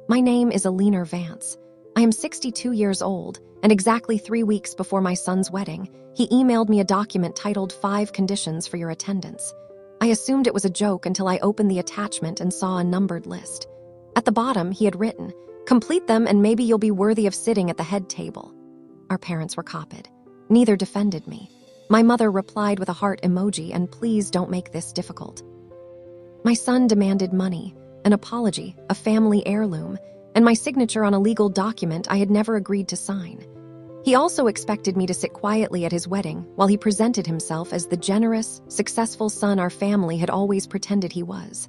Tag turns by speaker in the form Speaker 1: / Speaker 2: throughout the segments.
Speaker 1: My name is Alina Vance. I am 62 years old, and exactly 3 weeks before my son's wedding, he emailed me a document titled 5 Conditions for Your Attendance. I assumed it was a joke until I opened the attachment and saw a numbered list. At the bottom, he had written, "Complete them and maybe you'll be worthy of sitting at the head table." Our parents were copied. Neither defended me. My mother replied with a heart emoji and "Please don't make this difficult." My son demanded money, an apology, a family heirloom, and my signature on a legal document I had never agreed to sign. He also expected me to sit quietly at his wedding while he presented himself as the generous, successful son our family had always pretended he was.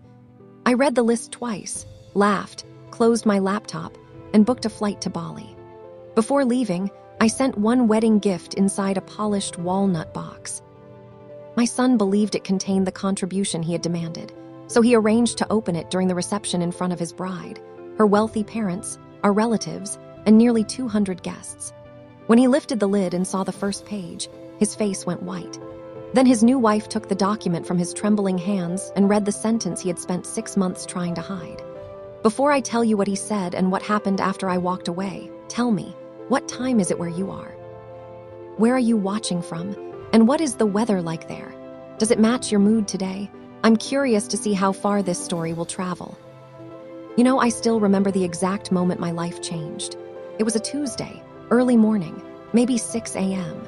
Speaker 1: I read the list twice, laughed, closed my laptop, and booked a flight to Bali. Before leaving, I sent one wedding gift inside a polished walnut box. My son believed it contained the contribution he had demanded, so he arranged to open it during the reception in front of his bride, her wealthy parents, our relatives, and nearly 200 guests. When he lifted the lid and saw the first page, his face went white. Then his new wife took the document from his trembling hands and read the sentence he had spent 6 months trying to hide. Before I tell you what he said and what happened after I walked away, tell me, what time is it where you are? Where are you watching from? And what is the weather like there? Does it match your mood today? I'm curious to see how far this story will travel. I still remember the exact moment my life changed. It was a Tuesday, early morning, maybe 6 a.m.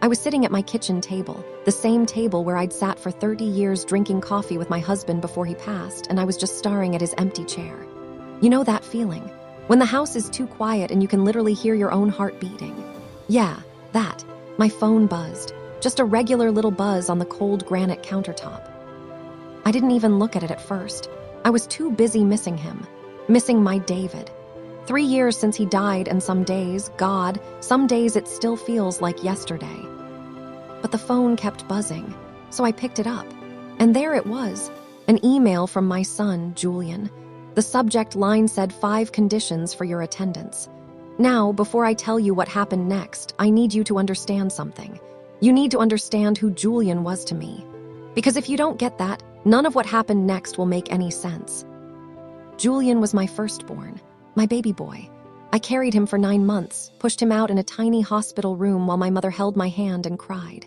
Speaker 1: I was sitting at my kitchen table, the same table where I'd sat for 30 years drinking coffee with my husband before he passed, and I was just staring at his empty chair. You know that feeling? When the house is too quiet and you can literally hear your own heart beating. Yeah, that. My phone buzzed. Just a regular little buzz on the cold granite countertop. I didn't even look at it at first. I was too busy missing him. Missing my David. 3 years since he died, and some days, God, some days it still feels like yesterday. But the phone kept buzzing, so I picked it up. And there it was, an email from my son, Julian. The subject line said 5 conditions for your attendance. Now, before I tell you what happened next, I need you to understand something. You need to understand who Julian was to me. Because if you don't get that, none of what happened next will make any sense. Julian was my firstborn, my baby boy. I carried him for 9 months, pushed him out in a tiny hospital room while my mother held my hand and cried.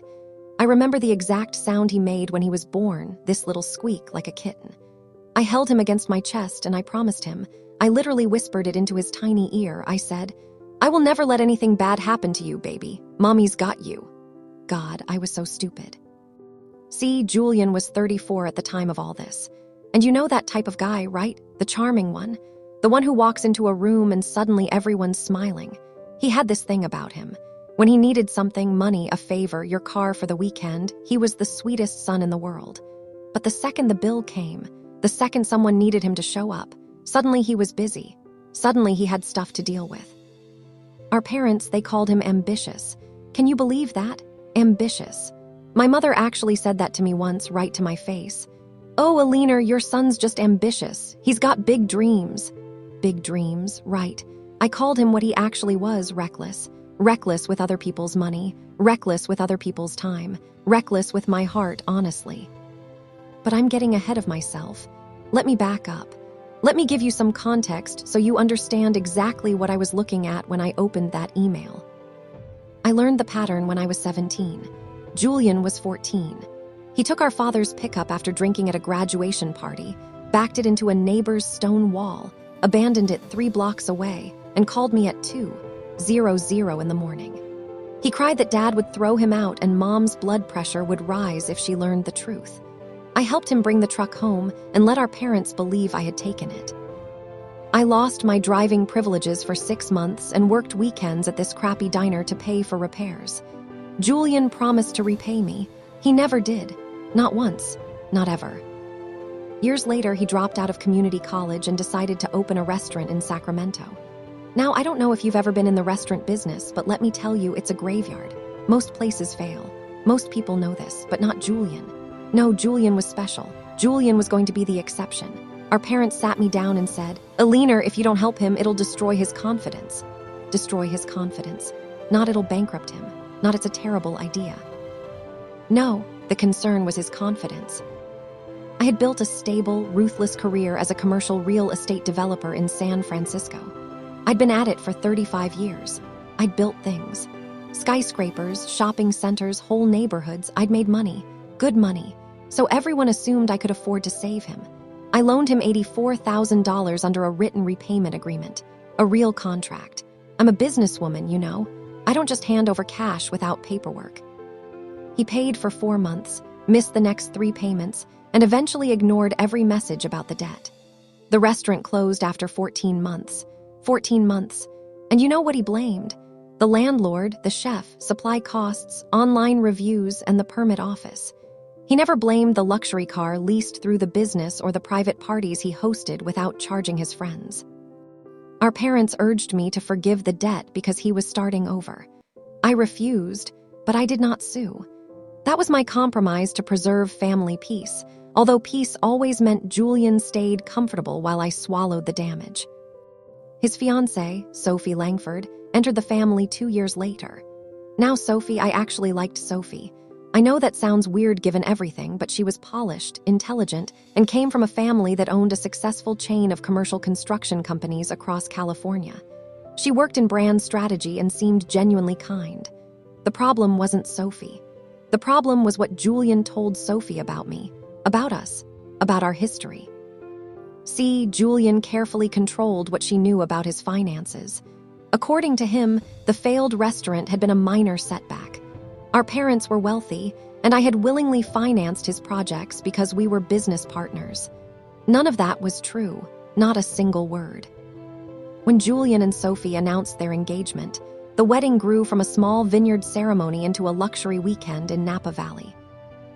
Speaker 1: I remember the exact sound he made when he was born, this little squeak like a kitten. I held him against my chest and I promised him. I literally whispered it into his tiny ear. I said, "I will never let anything bad happen to you, baby. Mommy's got you." God, I was so stupid. See, Julian was 34 at the time of all this. And you know that type of guy, right? The charming one. The one who walks into a room and suddenly everyone's smiling. He had this thing about him. When he needed something, money, a favor, your car for the weekend, he was the sweetest son in the world. But the second the bill came, the second someone needed him to show up, suddenly he was busy. Suddenly he had stuff to deal with. Our parents, they called him ambitious. Can you believe that? Ambitious. My mother actually said that to me once, right to my face. "Oh, Alina, your son's just ambitious. He's got big dreams." Big dreams, right. I called him what he actually was, reckless. Reckless with other people's money, reckless with other people's time, reckless with my heart, honestly. But I'm getting ahead of myself. Let me back up. Let me give you some context so you understand exactly what I was looking at when I opened that email. I learned the pattern when I was 17. Julian was 14. He took our father's pickup after drinking at a graduation party, backed it into a neighbor's stone wall, abandoned it 3 blocks away, and called me at 2:00 in the morning. He cried that Dad would throw him out and Mom's blood pressure would rise if she learned the truth. I helped him bring the truck home and let our parents believe I had taken it. I lost my driving privileges for 6 months and worked weekends at this crappy diner to pay for repairs. Julian promised to repay me. He never did. Not once. Not ever. Years later, he dropped out of community college and decided to open a restaurant in Sacramento. Now, I don't know if you've ever been in the restaurant business, but let me tell you, it's a graveyard. Most places fail. Most people know this, but not Julian. No, Julian was special. Julian was going to be the exception. Our parents sat me down and said, "Alina, if you don't help him, it'll destroy his confidence." Destroy his confidence. Not it'll bankrupt him. Not it's a terrible idea. No, the concern was his confidence. I had built a stable, ruthless career as a commercial real estate developer in San Francisco. I'd been at it for 35 years. I'd built things. Skyscrapers, shopping centers, whole neighborhoods. I'd made money. Good money. So everyone assumed I could afford to save him. I loaned him $84,000 under a written repayment agreement. A real contract. I'm a businesswoman, you know. I don't just hand over cash without paperwork. He paid for 4 months, missed the next 3 payments, and eventually ignored every message about the debt. The restaurant closed after 14 months. 14 months. And you know what he blamed? The landlord, the chef, supply costs, online reviews, and the permit office. He never blamed the luxury car leased through the business or the private parties he hosted without charging his friends. Our parents urged me to forgive the debt because he was starting over. I refused, but I did not sue. That was my compromise to preserve family peace, although peace always meant Julian stayed comfortable while I swallowed the damage. His fiancée, Sophie Langford, entered the family 2 years later. Now I actually liked Sophie. I know that sounds weird given everything, but she was polished, intelligent, and came from a family that owned a successful chain of commercial construction companies across California. She worked in brand strategy and seemed genuinely kind. The problem wasn't Sophie. The problem was what Julian told Sophie about me, about us, about our history. See, Julian carefully controlled what she knew about his finances. According to him, the failed restaurant had been a minor setback. Our parents were wealthy, and I had willingly financed his projects because we were business partners. None of that was true, not a single word. When Julian and Sophie announced their engagement, the wedding grew from a small vineyard ceremony into a luxury weekend in Napa Valley.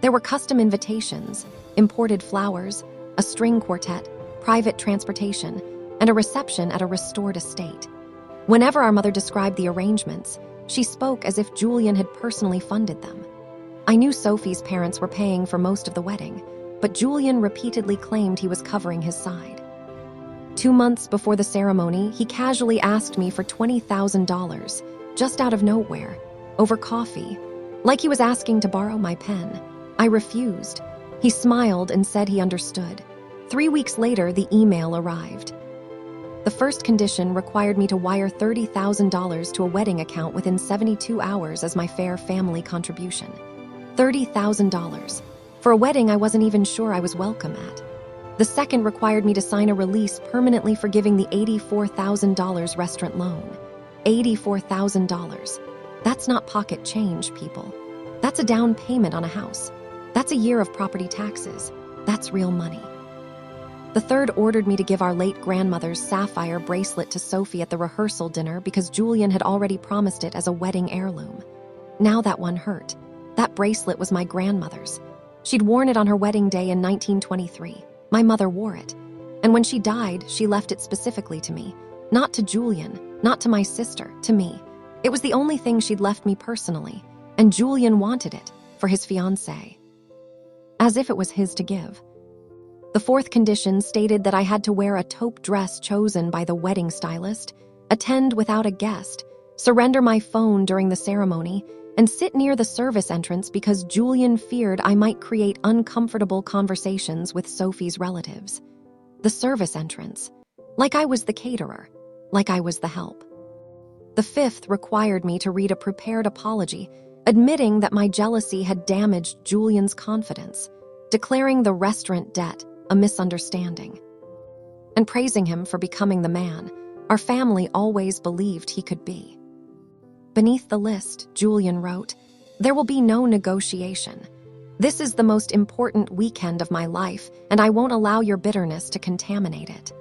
Speaker 1: There were custom invitations, imported flowers, a string quartet, private transportation, and a reception at a restored estate. Whenever our mother described the arrangements, she spoke as if Julian had personally funded them. I knew Sophie's parents were paying for most of the wedding, but Julian repeatedly claimed he was covering his side. 2 months before the ceremony, he casually asked me for $20,000, just out of nowhere, over coffee, like he was asking to borrow my pen. I refused. He smiled and said he understood. 3 weeks later, the email arrived. The first condition required me to wire $30,000 to a wedding account within 72 hours as my fair family contribution. $30,000. For a wedding I wasn't even sure I was welcome at. The second required me to sign a release permanently forgiving the $84,000 restaurant loan. $84,000. That's not pocket change, people. That's a down payment on a house. That's a year of property taxes. That's real money. The third ordered me to give our late grandmother's sapphire bracelet to Sophie at the rehearsal dinner because Julian had already promised it as a wedding heirloom. Now that one hurt. That bracelet was my grandmother's. She'd worn it on her wedding day in 1923. My mother wore it. And when she died, she left it specifically to me. Not to Julian, not to my sister, to me. It was the only thing she'd left me personally. And Julian wanted it, for his fiancée. As if it was his to give. The fourth condition stated that I had to wear a taupe dress chosen by the wedding stylist, attend without a guest, surrender my phone during the ceremony, and sit near the service entrance because Julian feared I might create uncomfortable conversations with Sophie's relatives. The service entrance. Like I was the caterer. Like I was the help. The fifth required me to read a prepared apology, admitting that my jealousy had damaged Julian's confidence, declaring the restaurant debt a misunderstanding, and praising him for becoming the man our family always believed he could be. Beneath the list, Julian wrote, "There will be no negotiation. This is the most important weekend of my life, and I won't allow your bitterness to contaminate it."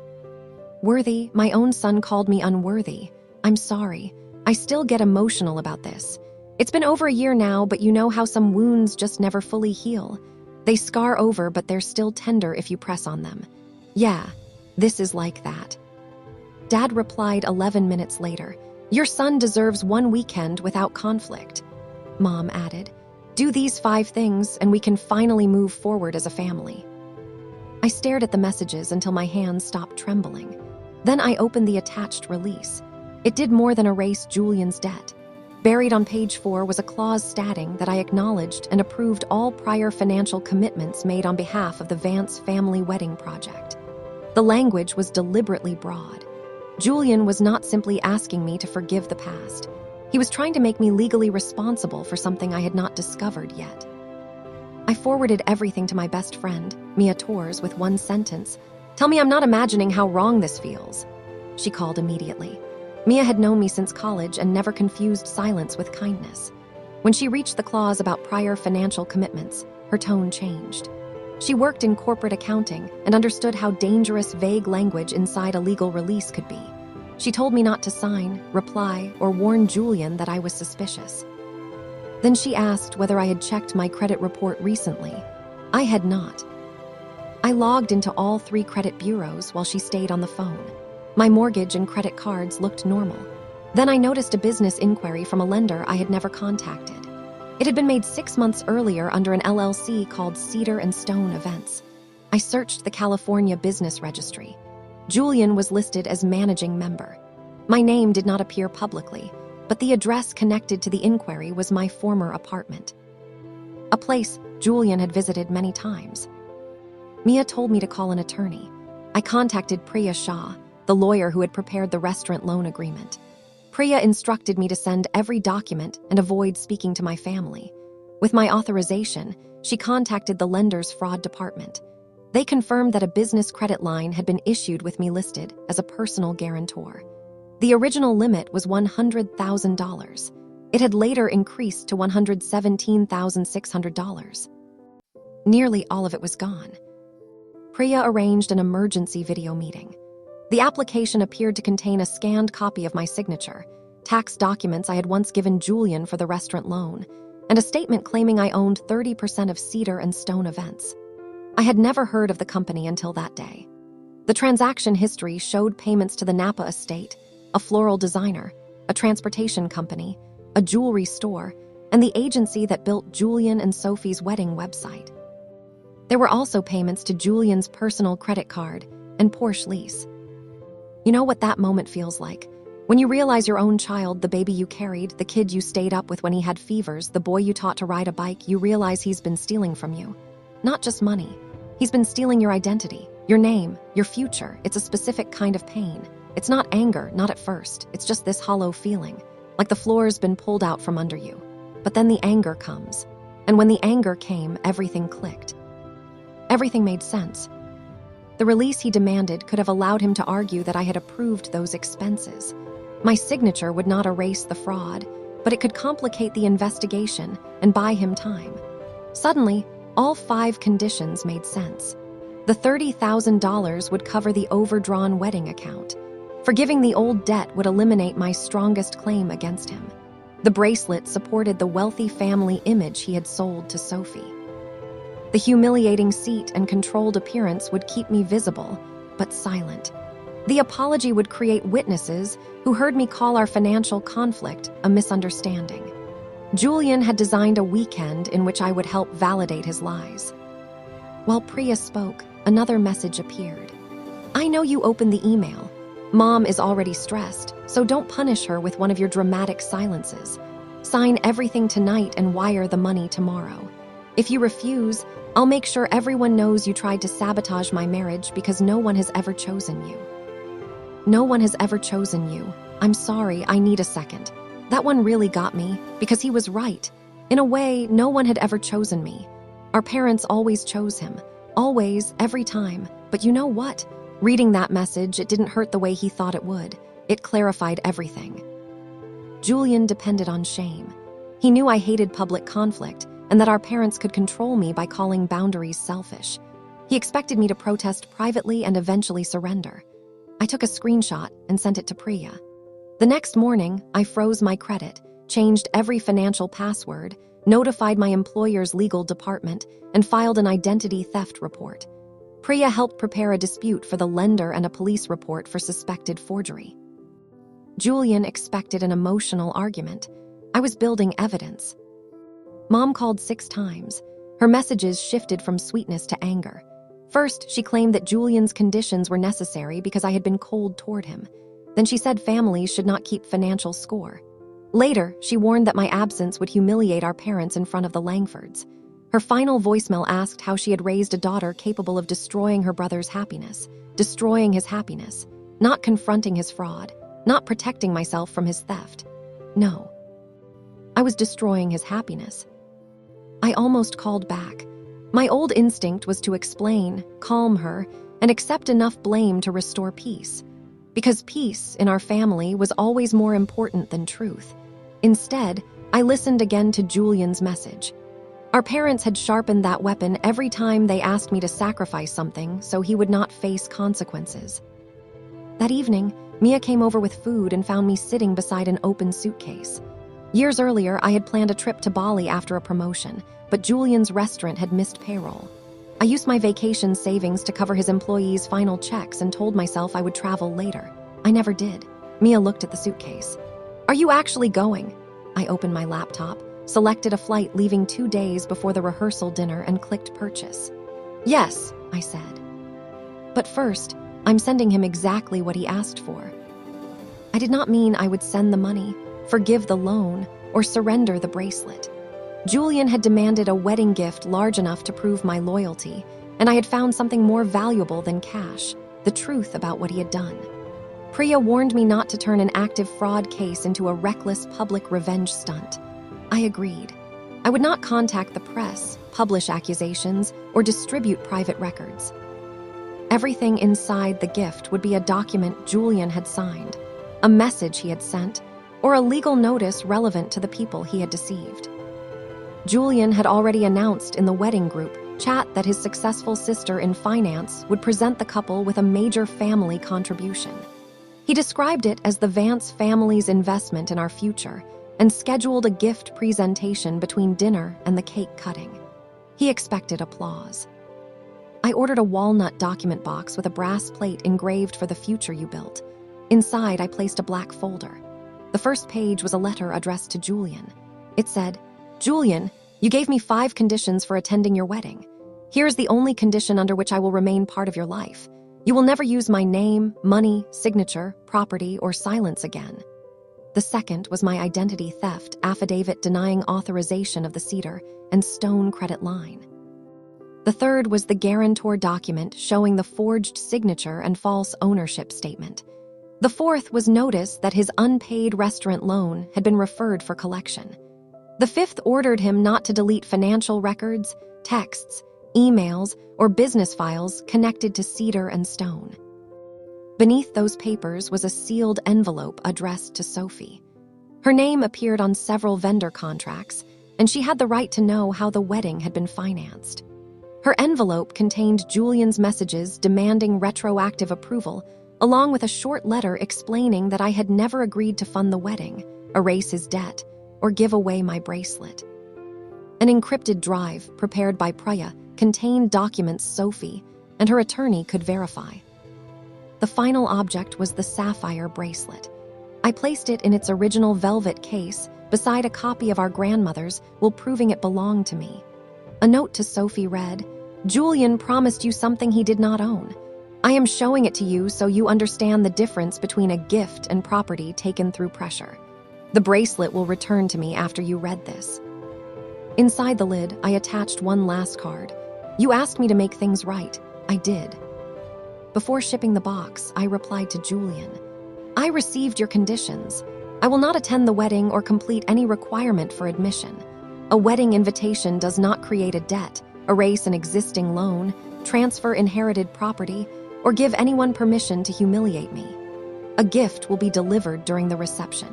Speaker 1: Worthy, my own son called me unworthy. I'm sorry. I still get emotional about this. It's been over a year now, but you know how some wounds just never fully heal. They scar over, but they're still tender if you press on them. Yeah, this is like that. Dad replied 11 minutes later, "Your son deserves one weekend without conflict." Mom added, "Do these 5 things and we can finally move forward as a family." I stared at the messages until my hands stopped trembling. Then I opened the attached release. It did more than erase Julian's debt. Buried on page 4 was a clause stating that I acknowledged and approved all prior financial commitments made on behalf of the Vance family wedding project. The language was deliberately broad. Julian was not simply asking me to forgive the past. He was trying to make me legally responsible for something I had not discovered yet. I forwarded everything to my best friend, Mia Torres, with one sentence. "Tell me I'm not imagining how wrong this feels." She called immediately. Mia had known me since college and never confused silence with kindness. When she reached the clause about prior financial commitments, her tone changed. She worked in corporate accounting and understood how dangerous vague language inside a legal release could be. She told me not to sign, reply, or warn Julian that I was suspicious. Then she asked whether I had checked my credit report recently. I had not. I logged into all 3 credit bureaus while she stayed on the phone. My mortgage and credit cards looked normal. Then I noticed a business inquiry from a lender I had never contacted. It had been made 6 months earlier under an LLC called Cedar and Stone Events. I searched the California Business Registry. Julian was listed as managing member. My name did not appear publicly, but the address connected to the inquiry was my former apartment, a place Julian had visited many times. Mia told me to call an attorney. I contacted Priya Shah, the lawyer who had prepared the restaurant loan agreement. Priya instructed me to send every document and avoid speaking to my family. With my authorization, she contacted the lender's fraud department. They confirmed that a business credit line had been issued with me listed as a personal guarantor. The original limit was $100,000. It had later increased to $117,600. Nearly all of it was gone. Priya arranged an emergency video meeting. The application appeared to contain a scanned copy of my signature, tax documents I had once given Julian for the restaurant loan, and a statement claiming I owned 30% of Cedar and Stone Events. I had never heard of the company until that day. The transaction history showed payments to the Napa estate, a floral designer, a transportation company, a jewelry store, and the agency that built Julian and Sophie's wedding website. There were also payments to Julian's personal credit card and Porsche lease. You know what that moment feels like? When you realize your own child, the baby you carried, the kid you stayed up with when he had fevers, the boy you taught to ride a bike, you realize he's been stealing from you. Not just money. He's been stealing your identity, your name, your future. It's a specific kind of pain. It's not anger, not at first. It's just this hollow feeling, like the floor's been pulled out from under you. But then the anger comes. And when the anger came, everything clicked. Everything made sense. The release he demanded could have allowed him to argue that I had approved those expenses. My signature would not erase the fraud, but it could complicate the investigation and buy him time. Suddenly, all 5 conditions made sense. The $30,000 would cover the overdrawn wedding account. Forgiving the old debt would eliminate my strongest claim against him. The bracelet supported the wealthy family image he had sold to Sophie. The humiliating seat and controlled appearance would keep me visible, but silent. The apology would create witnesses who heard me call our financial conflict a misunderstanding. Julian had designed a weekend in which I would help validate his lies. While Priya spoke, another message appeared. "I know you opened the email. Mom is already stressed, so don't punish her with one of your dramatic silences. Sign everything tonight and wire the money tomorrow. If you refuse, I'll make sure everyone knows you tried to sabotage my marriage because no one has ever chosen you. No one has ever chosen you. I'm sorry, I need a second." That one really got me, because he was right. In a way, no one had ever chosen me. Our parents always chose him. Always, every time. But you know what? Reading that message, it didn't hurt the way he thought it would. It clarified everything. Julian depended on shame. He knew I hated public conflict, and that our parents could control me by calling boundaries selfish. He expected me to protest privately and eventually surrender. I took a screenshot and sent it to Priya. The next morning, I froze my credit, changed every financial password, notified my employer's legal department, and filed an identity theft report. Priya helped prepare a dispute for the lender and a police report for suspected forgery. Julian expected an emotional argument. I was building evidence. Mom called 6 times. Her messages shifted from sweetness to anger. First, she claimed that Julian's conditions were necessary because I had been cold toward him. Then she said families should not keep financial score. Later, she warned that my absence would humiliate our parents in front of the Langfords. Her final voicemail asked how she had raised a daughter capable of destroying her brother's happiness, destroying his happiness, not confronting his fraud, not protecting myself from his theft. No, I was destroying his happiness. I almost called back. My old instinct was to explain, calm her, and accept enough blame to restore peace. Because peace in our family was always more important than truth. Instead, I listened again to Julian's message. Our parents had sharpened that weapon every time they asked me to sacrifice something so he would not face consequences. That evening, Mia came over with food and found me sitting beside an open suitcase. Years earlier, I had planned a trip to Bali after a promotion, but Julian's restaurant had missed payroll. I used my vacation savings to cover his employees' final checks and told myself I would travel later. I never did. Mia looked at the suitcase. "Are you actually going?" I opened my laptop, selected a flight leaving 2 days before the rehearsal dinner and clicked purchase. "Yes," I said. "But first, I'm sending him exactly what he asked for." I did not mean I would send the money, forgive the loan, or surrender the bracelet. Julian had demanded a wedding gift large enough to prove my loyalty, and I had found something more valuable than cash, the truth about what he had done. Priya warned me not to turn an active fraud case into a reckless public revenge stunt. I agreed. I would not contact the press, publish accusations, or distribute private records. Everything inside the gift would be a document Julian had signed, a message he had sent, or a legal notice relevant to the people he had deceived. Julian had already announced in the wedding group chat that his successful sister in finance would present the couple with a major family contribution. He described it as the Vance family's investment in our future and scheduled a gift presentation between dinner and the cake cutting. He expected applause. I ordered a walnut document box with a brass plate engraved for the future you built. Inside, I placed a black folder. The first page was a letter addressed to Julian. It said, "Julian, you gave me 5 conditions for attending your wedding. Here is the only condition under which I will remain part of your life. You will never use my name, money, signature, property, or silence again." The second was my identity theft affidavit denying authorization of the cedar and stone credit line. The third was the guarantor document showing the forged signature and false ownership statement. The fourth was notice that his unpaid restaurant loan had been referred for collection. The fifth ordered him not to delete financial records, texts, emails, or business files connected to cedar and stone. Beneath those papers was a sealed envelope addressed to Sophie. Her name appeared on several vendor contracts, and she had the right to know how the wedding had been financed. Her envelope contained Julian's messages demanding retroactive approval, along with a short letter explaining that I had never agreed to fund the wedding, erase his debt, or give away my bracelet. An encrypted drive, prepared by Priya, contained documents Sophie and her attorney could verify. The final object was the sapphire bracelet. I placed it in its original velvet case beside a copy of our grandmother's, while proving it belonged to me. A note to Sophie read, "Julian promised you something he did not own. I am showing it to you so you understand the difference between a gift and property taken through pressure. The bracelet will return to me after you read this." Inside the lid, I attached one last card. "You asked me to make things right. I did." Before shipping the box, I replied to Julian, "I received your conditions. I will not attend the wedding or complete any requirement for admission. A wedding invitation does not create a debt, erase an existing loan, transfer inherited property, or give anyone permission to humiliate me. A gift will be delivered during the reception.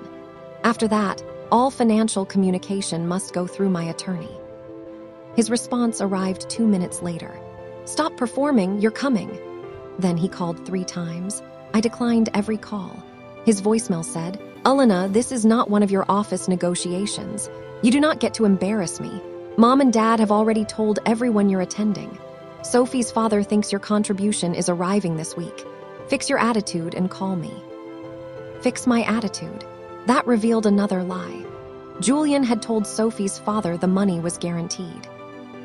Speaker 1: After that, all financial communication must go through my attorney." His response arrived 2 minutes later. "Stop performing, you're coming." Then he called 3 times. I declined every call. His voicemail said, "Elena, this is not one of your office negotiations. You do not get to embarrass me. Mom and Dad have already told everyone you're attending. Sophie's father thinks your contribution is arriving this week. Fix your attitude and call me." Fix my attitude. That revealed another lie. Julian had told Sophie's father the money was guaranteed.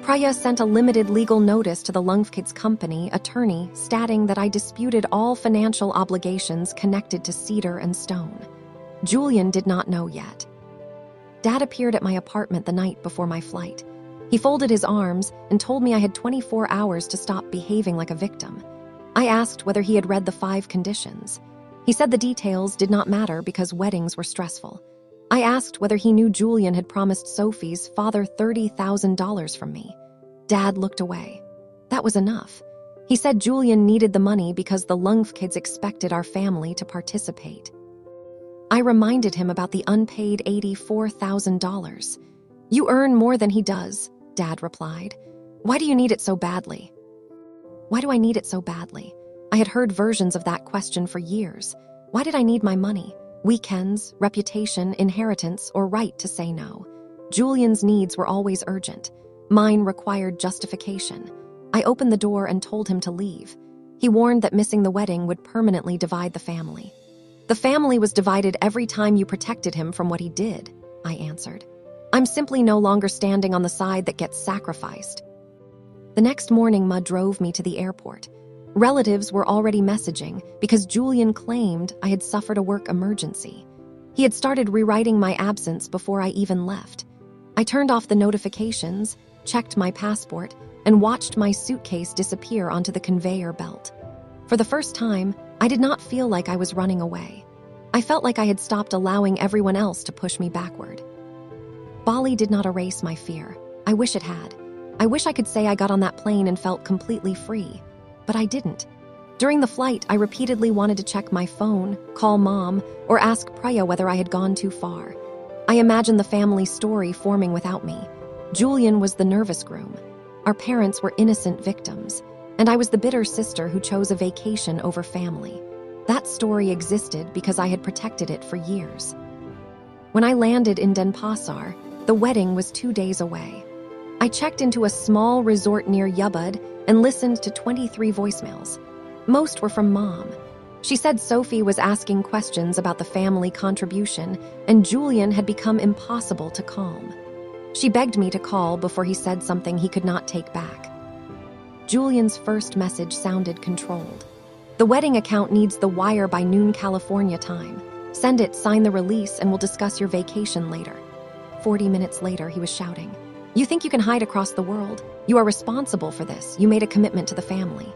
Speaker 1: Priya sent a limited legal notice to the Lungfkid's company attorney stating that I disputed all financial obligations connected to cedar and stone. Julian did not know yet. Dad appeared at my apartment the night before my flight. He folded his arms and told me I had 24 hours to stop behaving like a victim. I asked whether he had read the 5 conditions. He said the details did not matter because weddings were stressful. I asked whether he knew Julian had promised Sophie's father $30,000 from me. Dad looked away. That was enough. He said Julian needed the money because the Lungf kids expected our family to participate. I reminded him about the unpaid $84,000. You earn more than he does, Dad replied. Why do you need it so badly? Why do I need it so badly? I had heard versions of that question for years. Why did I need my money? Weekends, reputation, inheritance, or right to say no? Julian's needs were always urgent. Mine required justification. I opened the door and told him to leave. He warned that missing the wedding would permanently divide the family. The family was divided every time you protected him from what he did, I answered. I'm simply no longer standing on the side that gets sacrificed. The next morning, Ma drove me to the airport. Relatives were already messaging because Julian claimed I had suffered a work emergency. He had started rewriting my absence before I even left. I turned off the notifications, checked my passport, and watched my suitcase disappear onto the conveyor belt. For the first time, I did not feel like I was running away. I felt like I had stopped allowing everyone else to push me backward. Bali did not erase my fear. I wish it had. I wish I could say I got on that plane and felt completely free, but I didn't. During the flight, I repeatedly wanted to check my phone, call Mom, or ask Priya whether I had gone too far. I imagined the family story forming without me. Julian was the nervous groom. Our parents were innocent victims, and I was the bitter sister who chose a vacation over family. That story existed because I had protected it for years. When I landed in Denpasar, the wedding was 2 days away. I checked into a small resort near Ubud and listened to 23 voicemails. Most were from Mom. She said Sophie was asking questions about the family contribution, and Julian had become impossible to calm. She begged me to call before he said something he could not take back. Julian's first message sounded controlled. The wedding account needs the wire by noon California time. Send it, sign the release, and we'll discuss your vacation later. 40 minutes later, he was shouting, You think you can hide across the world? You are responsible for this. You made a commitment to the family.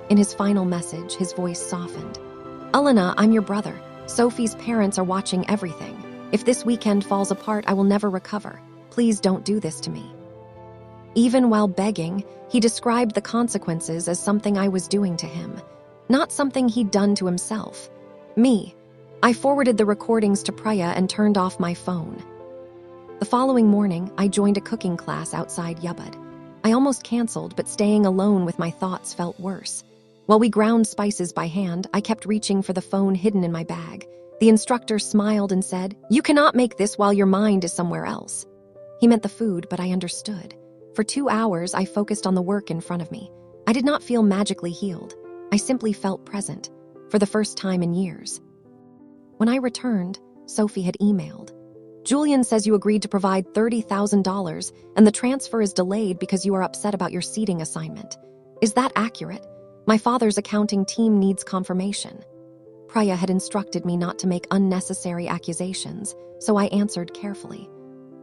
Speaker 1: In his final message, his voice softened. Elena, I'm your brother. Sophie's parents are watching everything. If this weekend falls apart, I will never recover. Please don't do this to me. Even while begging, he described the consequences as something I was doing to him, not something he'd done to himself. Me. I forwarded the recordings to Priya and turned off my phone. The following morning, I joined a cooking class outside Ubud. I almost canceled, but staying alone with my thoughts felt worse. While we ground spices by hand, I kept reaching for the phone hidden in my bag. The instructor smiled and said, You cannot make this while your mind is somewhere else. He meant the food, but I understood. For 2 hours, I focused on the work in front of me. I did not feel magically healed. I simply felt present, for the first time in years. When I returned, Sophie had emailed. Julian says you agreed to provide $30,000 and the transfer is delayed because you are upset about your seating assignment. Is that accurate? My father's accounting team needs confirmation. Priya had instructed me not to make unnecessary accusations, so I answered carefully.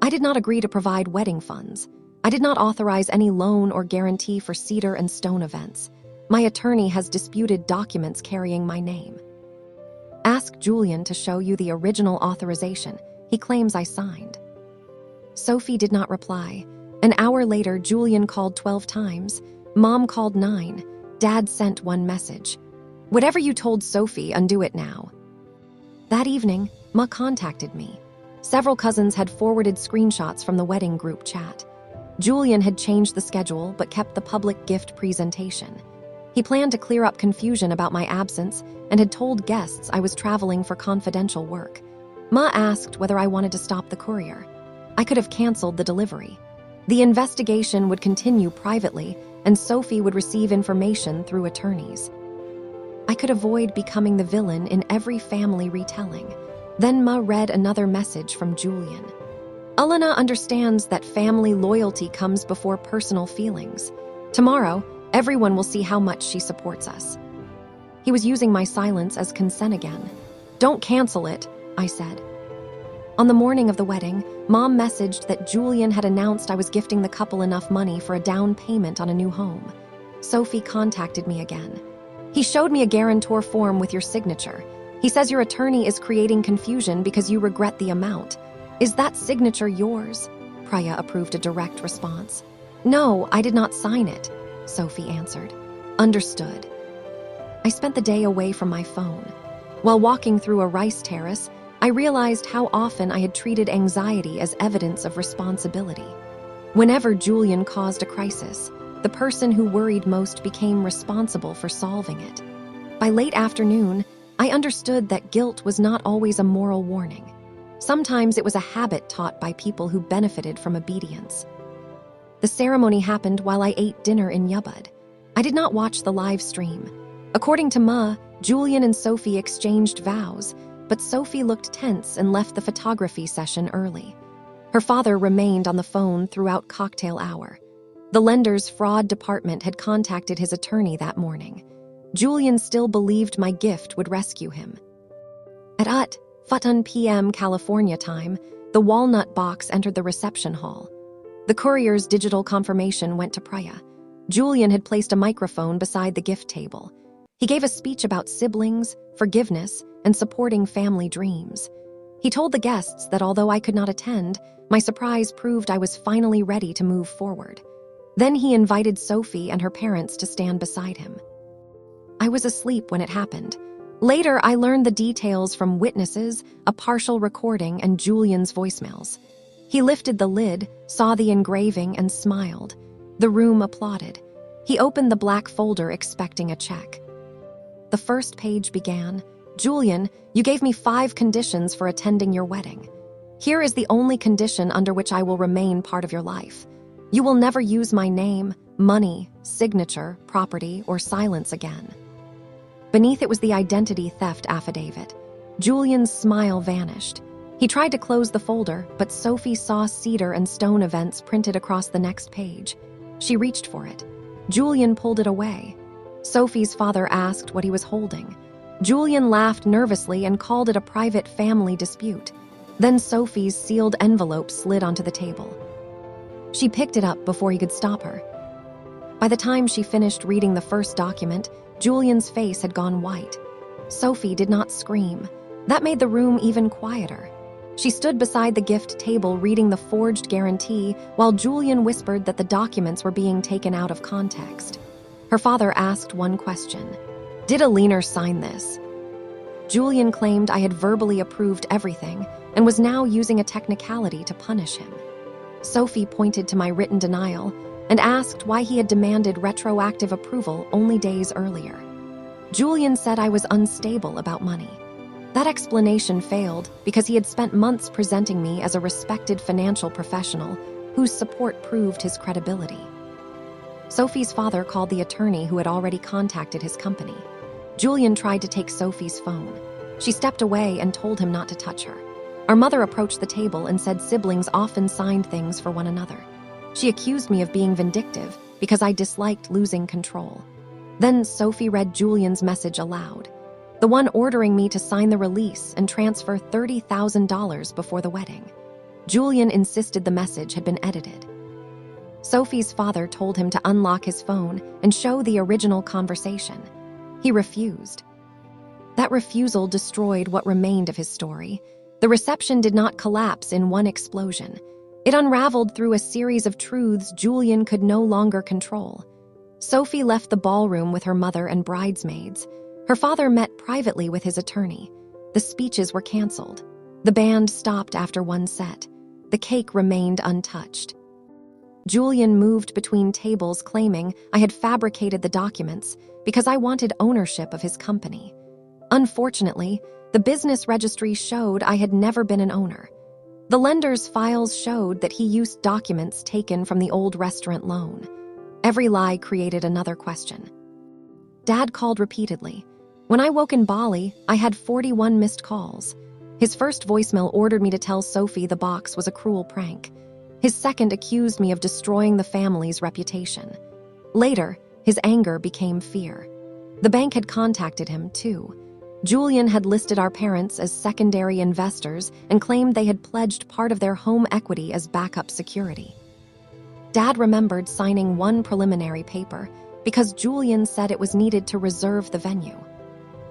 Speaker 1: I did not agree to provide wedding funds. I did not authorize any loan or guarantee for cedar and stone events. My attorney has disputed documents carrying my name. Ask Julian to show you the original authorization. He claims I signed. Sophie did not reply. An hour later, Julian called 12 times. Mom called 9. Dad sent 1 message. Whatever you told Sophie, undo it now. That evening, Ma contacted me. Several cousins had forwarded screenshots from the wedding group chat. Julian had changed the schedule but kept the public gift presentation. He planned to clear up confusion about my absence and had told guests I was traveling for confidential work. Ma asked whether I wanted to stop the courier. I could have canceled the delivery. The investigation would continue privately, and Sophie would receive information through attorneys. I could avoid becoming the villain in every family retelling. Then Ma read another message from Julian. Elena understands that family loyalty comes before personal feelings. Tomorrow, everyone will see how much she supports us. He was using my silence as consent again. Don't cancel it, I said. On the morning of the wedding, Mom messaged that Julian had announced I was gifting the couple enough money for a down payment on a new home. Sophie contacted me again. He showed me a guarantor form with your signature. He says your attorney is creating confusion because you regret the amount. Is that signature yours? Priya approved a direct response. No, I did not sign it, Sophie answered. Understood. I spent the day away from my phone. While walking through a rice terrace, I realized how often I had treated anxiety as evidence of responsibility. Whenever Julian caused a crisis, the person who worried most became responsible for solving it. By late afternoon, I understood that guilt was not always a moral warning. Sometimes it was a habit taught by people who benefited from obedience. The ceremony happened while I ate dinner in Yubud. I did not watch the live stream. According to Ma, Julian and Sophie exchanged vows, but Sophie looked tense and left the photography session early. Her father remained on the phone throughout cocktail hour. The lender's fraud department had contacted his attorney that morning. Julian still believed my gift would rescue him. At 1 p.m. California time, the Walnut box entered the reception hall. The courier's digital confirmation went to Priya. Julian had placed a microphone beside the gift table. He gave a speech about siblings, forgiveness, and supporting family dreams. He told the guests that although I could not attend, my surprise proved I was finally ready to move forward. Then he invited Sophie and her parents to stand beside him. I was asleep when it happened. Later, I learned the details from witnesses, a partial recording, and Julian's voicemails. He lifted the lid, saw the engraving, and smiled. The room applauded. He opened the black folder expecting a check. The first page began, Julian, you gave me 5 conditions for attending your wedding. Here is the only condition under which I will remain part of your life. You will never use my name, money, signature, property, or silence again. Beneath it was the identity theft affidavit. Julian's smile vanished. He tried to close the folder, but Sophie saw cedar and stone events printed across the next page. She reached for it. Julian pulled it away. Sophie's father asked what he was holding. Julian laughed nervously and called it a private family dispute. Then Sophie's sealed envelope slid onto the table. She picked it up before he could stop her. By the time she finished reading the first document, Julian's face had gone white. Sophie did not scream. That made the room even quieter. She stood beside the gift table reading the forged guarantee while Julian whispered that the documents were being taken out of context. Her father asked one question. Did Aliner sign this? Julian claimed I had verbally approved everything and was now using a technicality to punish him. Sophie pointed to my written denial and asked why he had demanded retroactive approval only days earlier. Julian said I was unstable about money. That explanation failed because he had spent months presenting me as a respected financial professional whose support proved his credibility. Sophie's father called the attorney who had already contacted his company. Julian tried to take Sophie's phone. She stepped away and told him not to touch her. Our mother approached the table and said siblings often signed things for one another. She accused me of being vindictive because I disliked losing control. Then Sophie read Julian's message aloud, the one ordering me to sign the release and transfer $30,000 before the wedding. Julian insisted the message had been edited. Sophie's father told him to unlock his phone and show the original conversation. He refused. That refusal destroyed what remained of his story. The reception did not collapse in one explosion. It unraveled through a series of truths Julian could no longer control. Sophie left the ballroom with her mother and bridesmaids. Her father met privately with his attorney. The speeches were canceled. The band stopped after one set. The cake remained untouched. Julian moved between tables claiming I had fabricated the documents because I wanted ownership of his company. Unfortunately, the business registry showed I had never been an owner. The lender's files showed that he used documents taken from the old restaurant loan. Every lie created another question. Dad called repeatedly. When I woke in Bali, I had 41 missed calls. His first voicemail ordered me to tell Sophie the box was a cruel prank. His second accused me of destroying the family's reputation. Later, his anger became fear. The bank had contacted him, too. Julian had listed our parents as secondary investors and claimed they had pledged part of their home equity as backup security. Dad remembered signing one preliminary paper because Julian said it was needed to reserve the venue.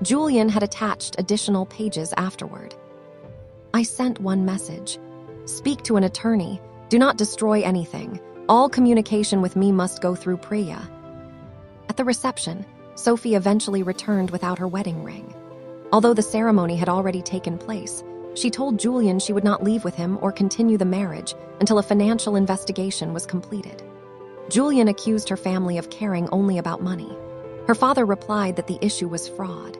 Speaker 1: Julian had attached additional pages afterward. I sent one message. Speak to an attorney. Do not destroy anything. All communication with me must go through Priya. At the reception, Sophie eventually returned without her wedding ring. Although the ceremony had already taken place, she told Julian she would not leave with him or continue the marriage until a financial investigation was completed. Julian accused her family of caring only about money. Her father replied that the issue was fraud.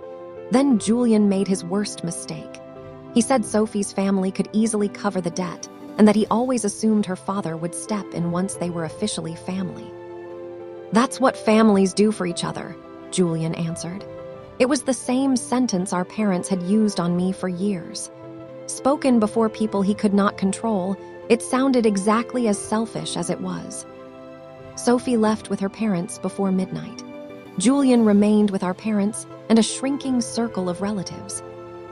Speaker 1: Then Julian made his worst mistake. He said Sophie's family could easily cover the debt and that he always assumed her father would step in once they were officially family. "That's what families do for each other," Julian answered. It was the same sentence our parents had used on me for years. Spoken before people he could not control, it sounded exactly as selfish as it was. Sophie left with her parents before midnight. Julian remained with our parents and a shrinking circle of relatives.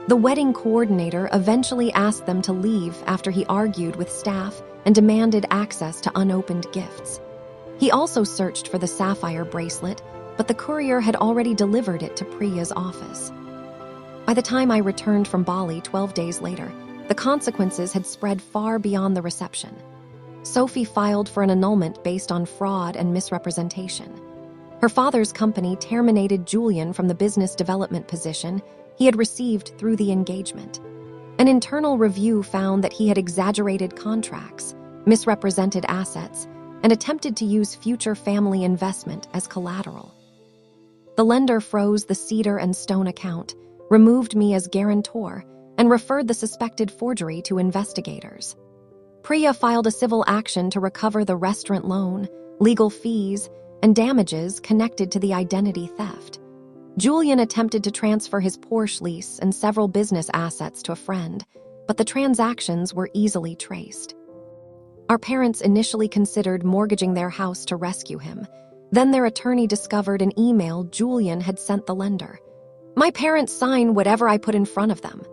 Speaker 1: The wedding coordinator eventually asked them to leave after he argued with staff and demanded access to unopened gifts. He also searched for the sapphire bracelet, but the courier had already delivered it to Priya's office. By the time I returned from Bali 12 days later, the consequences had spread far beyond the reception. Sophie filed for an annulment based on fraud and misrepresentation. Her father's company terminated Julian from the business development position he had received through the engagement. An internal review found that he had exaggerated contracts, misrepresented assets, and attempted to use future family investment as collateral. The lender froze the Cedar and Stone account, removed me as guarantor, and referred the suspected forgery to investigators. Priya filed a civil action to recover the restaurant loan, legal fees, and damages connected to the identity theft. Julian attempted to transfer his Porsche lease and several business assets to a friend, but the transactions were easily traced. Our parents initially considered mortgaging their house to rescue him. Then their attorney discovered an email Julian had sent the lender. "My parents sign whatever I put in front of them."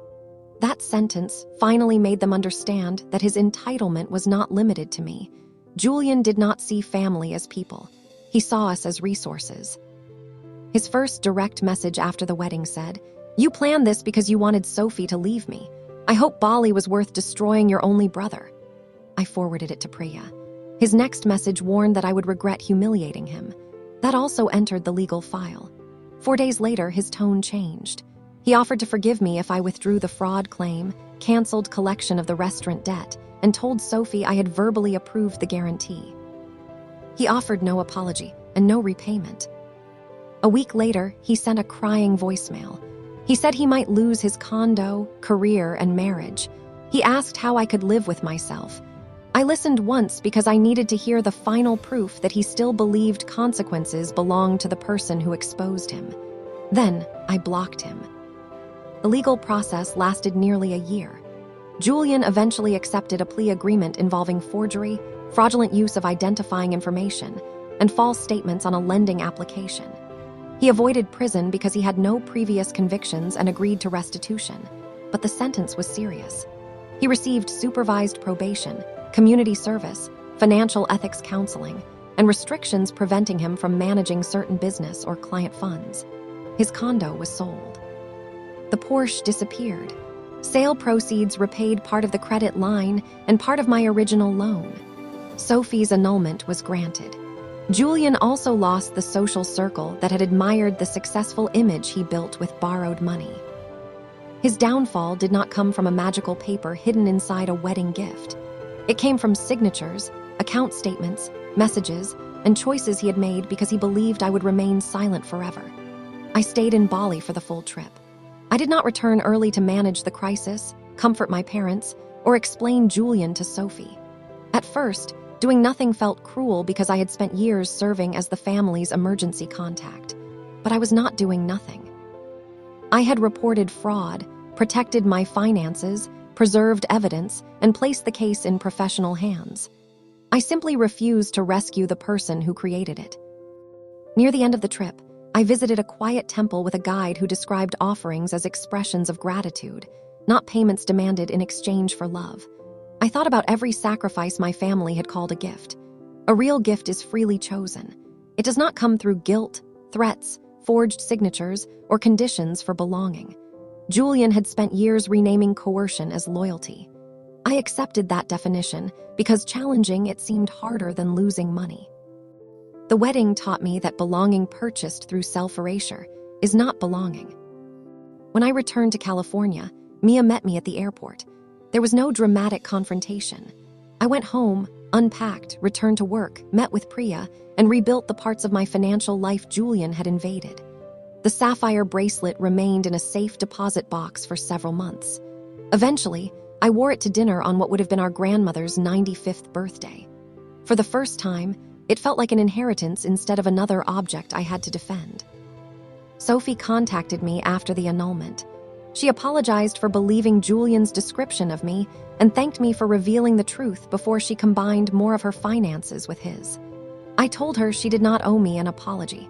Speaker 1: That sentence finally made them understand that his entitlement was not limited to me. Julian did not see family as people. He saw us as resources. His first direct message after the wedding said, "You planned this because you wanted Sophie to leave me. I hope Bali was worth destroying your only brother." I forwarded it to Priya. His next message warned that I would regret humiliating him. That also entered the legal file. 4 days later, his tone changed. He offered to forgive me if I withdrew the fraud claim, canceled collection of the restaurant debt, and told Sophie I had verbally approved the guarantee. He offered no apology and no repayment. A week later, he sent a crying voicemail. He said he might lose his condo, career, and marriage. He asked how I could live with myself. I listened once because I needed to hear the final proof that he still believed consequences belonged to the person who exposed him. Then, I blocked him. The legal process lasted nearly a year. Julian eventually accepted a plea agreement involving forgery, fraudulent use of identifying information, and false statements on a lending application. He avoided prison because he had no previous convictions and agreed to restitution, but the sentence was serious. He received supervised probation, community service, financial ethics counseling, and restrictions preventing him from managing certain business or client funds. His condo was sold. The Porsche disappeared. Sale proceeds repaid part of the credit line and part of my original loan. Sophie's annulment was granted. Julian also lost the social circle that had admired the successful image he built with borrowed money. His downfall did not come from a magical paper hidden inside a wedding gift. It came from signatures, account statements, messages, and choices he had made because he believed I would remain silent forever. I stayed in Bali for the full trip. I did not return early to manage the crisis, comfort my parents, or explain Julian to Sophie. At first, doing nothing felt cruel because I had spent years serving as the family's emergency contact. But I was not doing nothing. I had reported fraud, protected my finances, preserved evidence, and placed the case in professional hands. I simply refused to rescue the person who created it. Near the end of the trip, I I visited a quiet temple with a guide who described offerings as expressions of gratitude, not payments demanded in exchange for love. I thought about every sacrifice my family had called a gift. A real gift is freely chosen. It does not come through guilt, threats, forged signatures, or conditions for belonging. Julian had spent years renaming coercion as loyalty. I accepted that definition because challenging it seemed harder than losing money. The wedding taught me that belonging purchased through self-erasure is not belonging. When I returned to California, Mia met me at the airport. There was no dramatic confrontation. I went home, unpacked, returned to work, met with Priya, and rebuilt the parts of my financial life Julian had invaded. The sapphire bracelet remained in a safe deposit box for several months. Eventually, I wore it to dinner on what would have been our grandmother's 95th birthday. For the first time, it felt like an inheritance instead of another object I had to defend. Sophie contacted me after the annulment. She apologized for believing Julian's description of me and thanked me for revealing the truth before she combined more of her finances with his. I told her she did not owe me an apology.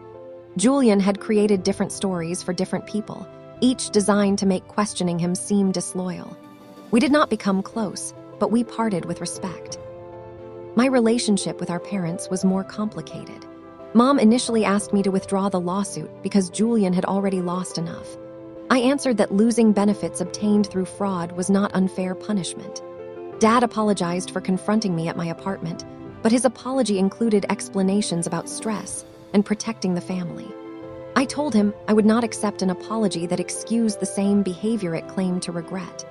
Speaker 1: Julian had created different stories for different people, each designed to make questioning him seem disloyal. We did not become close, but we parted with respect. My relationship with our parents was more complicated. Mom initially asked me to withdraw the lawsuit because Julian had already lost enough. I answered that losing benefits obtained through fraud was not unfair punishment. Dad apologized for confronting me at my apartment, but his apology included explanations about stress and protecting the family. I told him I would not accept an apology that excused the same behavior it claimed to regret.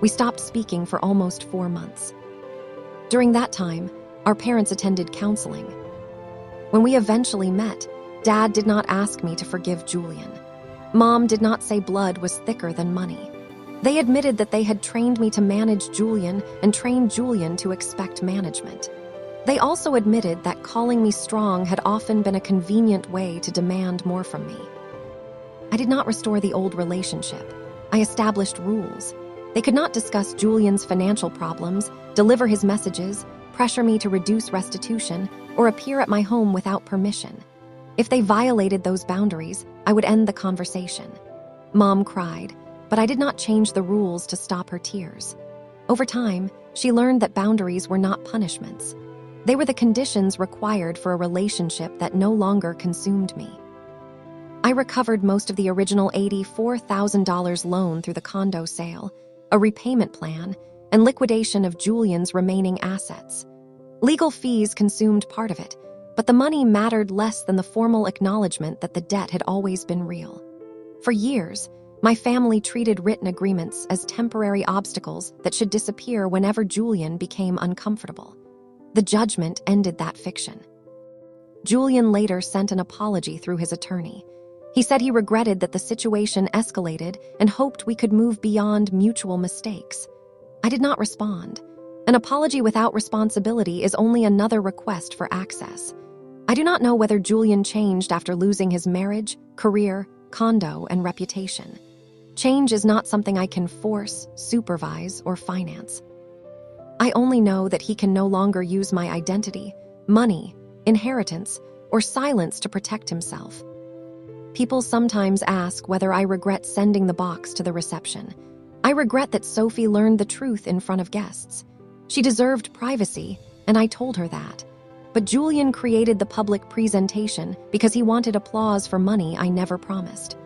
Speaker 1: We stopped speaking for almost 4 months. During that time, our parents attended counseling. When we eventually met, Dad did not ask me to forgive Julian. Mom did not say blood was thicker than money. They admitted that they had trained me to manage Julian and trained Julian to expect management. They also admitted that calling me strong had often been a convenient way to demand more from me. I did not restore the old relationship. I established rules. They could not discuss Julian's financial problems, deliver his messages, pressure me to reduce restitution, or appear at my home without permission. If they violated those boundaries, I would end the conversation. Mom cried, but I did not change the rules to stop her tears. Over time, she learned that boundaries were not punishments. They were the conditions required for a relationship that no longer consumed me. I recovered most of the original $84,000 loan through the condo sale, a repayment plan, and liquidation of Julian's remaining assets. Legal fees consumed part of it, but the money mattered less than the formal acknowledgement that the debt had always been real. For years, my family treated written agreements as temporary obstacles that should disappear whenever Julian became uncomfortable. The judgment ended that fiction. Julian later sent an apology through his attorney. He said he regretted that the situation escalated and hoped we could move beyond mutual mistakes. I did not respond. An apology without responsibility is only another request for access. I do not know whether Julian changed after losing his marriage, career, condo, and reputation. Change is not something I can force, supervise, or finance. I only know that he can no longer use my identity, money, inheritance, or silence to protect himself. People sometimes ask whether I regret sending the box to the reception. I regret that Sophie learned the truth in front of guests. She deserved privacy, and I told her that. But Julian created the public presentation because he wanted applause for money I never promised.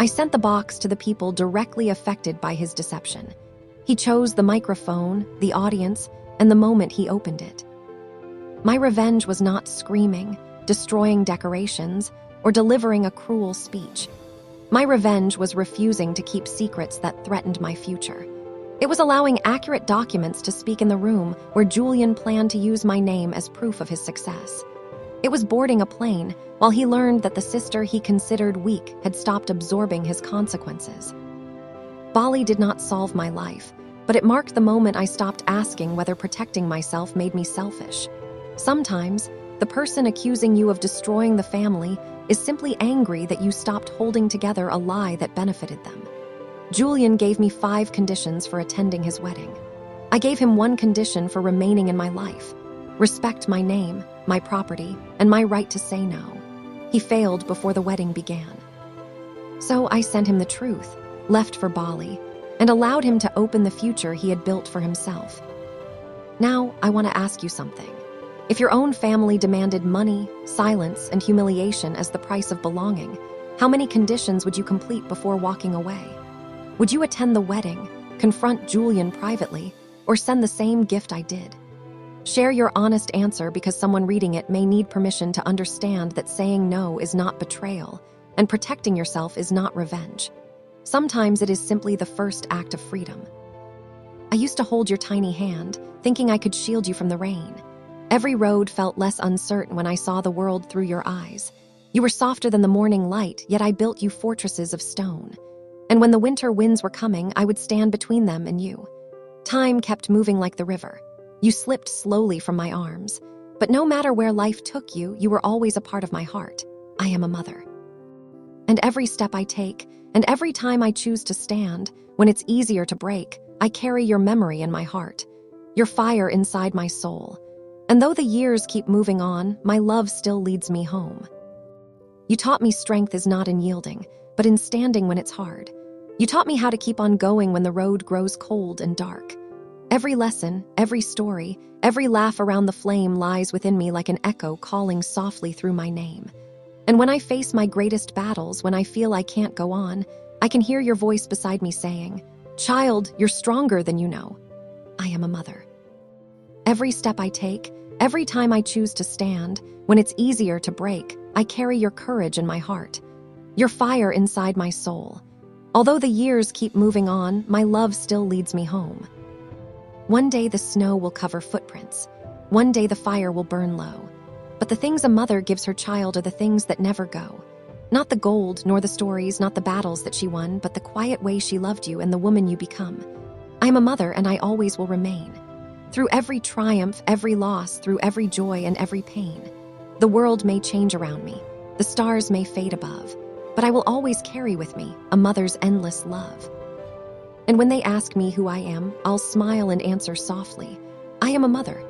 Speaker 1: I sent the box to the people directly affected by his deception. He chose the microphone, the audience, and the moment he opened it. My revenge was not screaming, destroying decorations, or delivering a cruel speech. My revenge was refusing to keep secrets that threatened my future. It was allowing accurate documents to speak in the room where Julian planned to use my name as proof of his success. It was boarding a plane while he learned that the sister he considered weak had stopped absorbing his consequences. Bali did not solve my life, but it marked the moment I stopped asking whether protecting myself made me selfish. Sometimes, the person accusing you of destroying the family is simply angry that you stopped holding together a lie that benefited them. Julian gave me 5 conditions for attending his wedding. I gave him 1 condition for remaining in my life: respect my name, my property, and my right to say no. He He failed before the wedding began. So I sent him the truth, left for Bali, and allowed him to open the future he had built for himself. Now, I want to ask you something. If your own family demanded money, silence, and humiliation as the price of belonging, how many conditions would you complete before walking away? Would you attend the wedding, confront Julian privately, or send the same gift I did? Share your honest answer, because someone reading it may need permission to understand that saying no is not betrayal, and protecting yourself is not revenge. Sometimes it is simply the first act of freedom. I used to hold your tiny hand, thinking I could shield you from the rain. Every road felt less uncertain when I saw the world through your eyes. You were softer than the morning light, yet I built you fortresses of stone. And when the winter winds were coming, I would stand between them and you. Time kept moving like the river. You slipped slowly from my arms. But no matter where life took you, you were always a part of my heart. I am a mother. And every step I take, and every time I choose to stand, when it's easier to break, I carry your memory in my heart, your fire inside my soul. And though the years keep moving on, my love still leads me home. You taught me strength is not in yielding, but in standing when it's hard. You taught me how to keep on going when the road grows cold and dark. Every lesson, every story, every laugh around the flame lies within me like an echo calling softly through my name. And when I face my greatest battles, when I feel I can't go on, I can hear your voice beside me saying, "Child, you're stronger than you know." I am a mother. Every step I take, every time I choose to stand, when it's easier to break, I carry your courage in my heart, your fire inside my soul. Although the years keep moving on, my love still leads me home. One day the snow will cover footprints. One day the fire will burn low. But the things a mother gives her child are the things that never go. Not the gold, nor the stories, not the battles that she won, but the quiet way she loved you and the woman you become. I am a mother, and I always will remain. Through every triumph, every loss, through every joy and every pain. The world may change around me. The stars may fade above. But I will always carry with me a mother's endless love. And when they ask me who I am, I'll smile and answer softly, I am a mother.